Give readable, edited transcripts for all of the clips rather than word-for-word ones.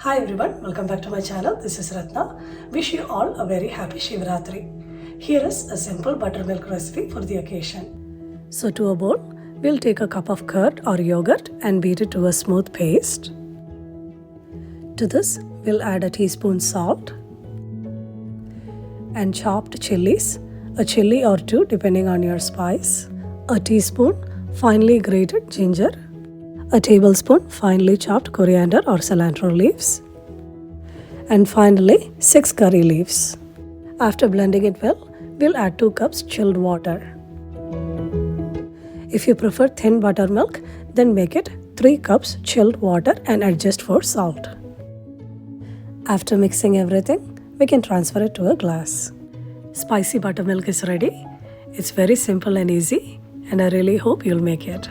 Hi everyone, welcome back to my channel. This is Ratna. Wish you all a very happy SHIVARATHRI. Here is a simple buttermilk recipe for the occasion. So to a bowl, we'll take a cup of curd or yogurt and beat it to a smooth paste. To this, we'll add a teaspoon salt and chopped chillies, a chilli or two depending on your spice, a teaspoon finely grated ginger, a tablespoon finely chopped coriander or cilantro leaves, and finally 6 curry leaves. After blending it well, we'll add 2 cups chilled water. If you prefer thin buttermilk, then make it 3 cups chilled water and adjust for salt. After mixing everything, we can transfer it to a glass. Spicy buttermilk is ready. It's very simple and easy, and I really hope you'll make it.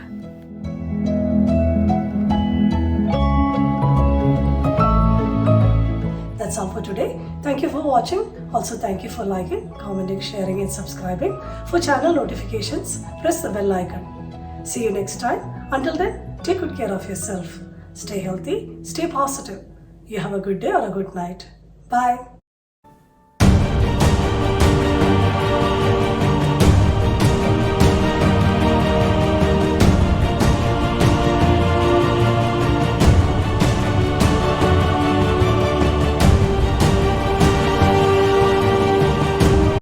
That's all for today. Thank you for watching. Also, thank you for liking, commenting, sharing, and subscribing. For channel notifications, press the bell icon. See you next time. Until then, take good care of yourself. Stay healthy, stay positive. You have a good day or a good night. Bye.